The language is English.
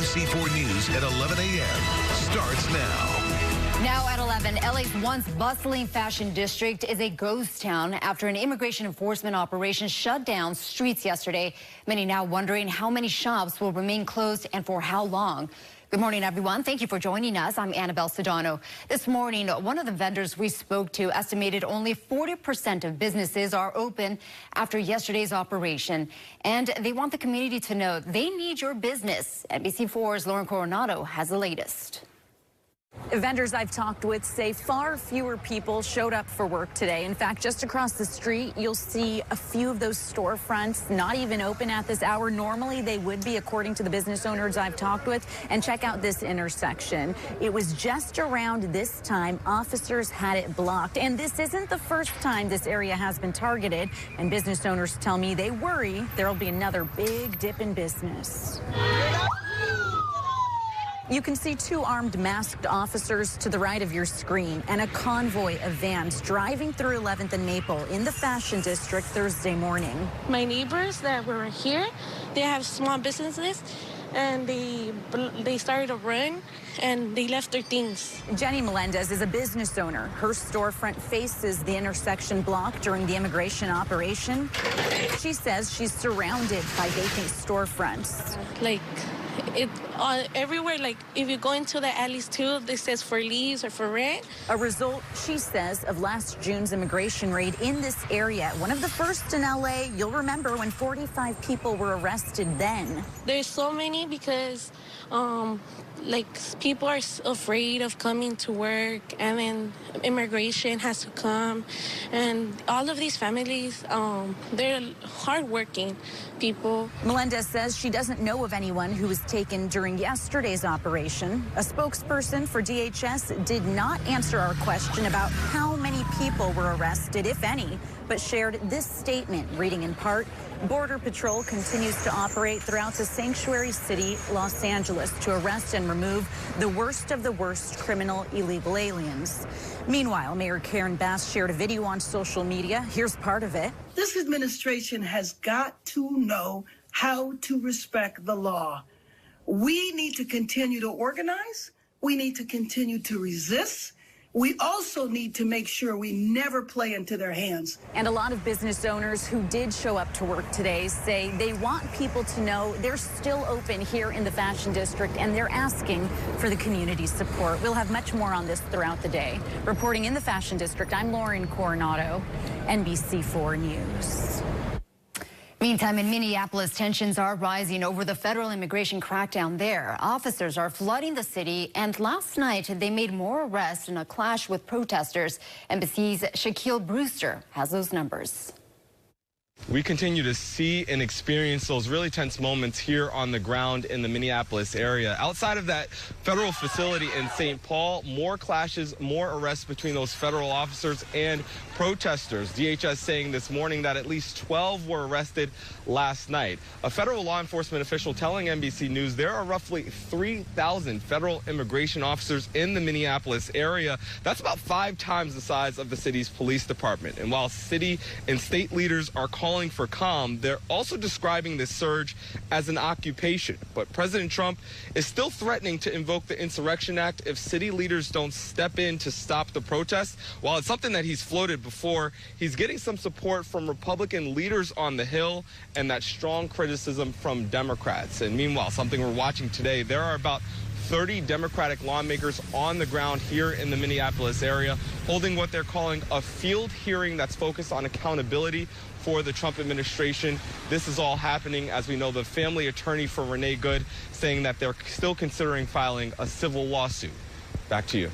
NBC4 News at 11 a.m. starts now. Now at 11, LA's once bustling fashion district is a ghost town after an immigration enforcement operation shut down streets yesterday. Many now wondering how many shops will remain closed and for how long. Good morning, everyone. Thank you for joining us. I'm Annabelle Sedano. This morning, one of the vendors we spoke to estimated only 40% of businesses are open after yesterday's operation. And they want the community to know they need your business. NBC4's Lauren Coronado has the latest. Vendors I've talked with say far fewer people showed up for work today. In fact, just across the street, you'll see a few of those storefronts not even open at this hour. Normally, they would be, according to the business owners I've talked with. And check out this intersection. It was just around this time officers had it blocked. And this isn't the first time this area has been targeted. And business owners tell me they worry there'll be another big dip in business. You can see two armed masked officers to the right of your screen and a convoy of vans driving through 11th and Maple in the Fashion District Thursday morning. My neighbors that were here, they have small businesses and they started a run and they left their things. Jenny Melendez is a business owner. Her storefront faces the intersection block during the immigration operation. She says she's surrounded by vacant storefronts. Like, everywhere, like if you go into the alleys too, this says for lease or for rent. A result, she says, of last June's immigration raid in this area. One of the first in LA. You'll remember when 45 people were arrested then. There's so many because like people are afraid of coming to work, and then immigration has to come, and all of these families, they're hardworking people. Melendez says she doesn't know of anyone who was taken during yesterday's operation. A spokesperson for DHS did not answer our question about how many people were arrested, if any, but shared this statement, reading in part, Border Patrol continues to operate throughout the sanctuary city, Los Angeles, to arrest and remove the worst of the worst criminal illegal aliens. Meanwhile, Mayor Karen Bass shared a video on social media. Here's part of it. This administration has got to know how to respect the law. We need to continue to organize. We need to continue to resist. We also need to make sure we never play into their hands. And a lot of business owners who did show up to work today say they want people to know they're still open here in the Fashion District, and they're asking for the community's support. We'll have much more on this throughout the day. Reporting in the Fashion District, I'm Lauren Coronado, NBC4 News. Meantime, in Minneapolis, tensions are rising over the federal immigration crackdown there. Officers are flooding the city, and last night they made more arrests in a clash with protesters. NBC's Shaquille Brewster has those numbers. We continue to see and experience those really tense moments here on the ground in the Minneapolis area. Outside of that federal facility in St. Paul, more clashes, more arrests between those federal officers and protesters. DHS saying this morning that at least 12 were arrested last night. A federal law enforcement official telling NBC News there are roughly 3,000 federal immigration officers in the Minneapolis area. That's about 5 times the size of the city's police department. And while city and state leaders are calling for calm, they're also describing this surge as an occupation. But President Trump is still threatening to invoke the Insurrection Act if city leaders don't step in to stop the protests. While it's something that he's floated before, he's getting some support from Republican leaders on the Hill and that strong criticism from Democrats. And meanwhile, something we're watching today, there are about 30 Democratic lawmakers on the ground here in the Minneapolis area holding what they're calling a field hearing that's focused on accountability for the Trump administration. This is all happening, as we know, the family attorney for Renee Good saying that they're still considering filing a civil lawsuit. Back to you.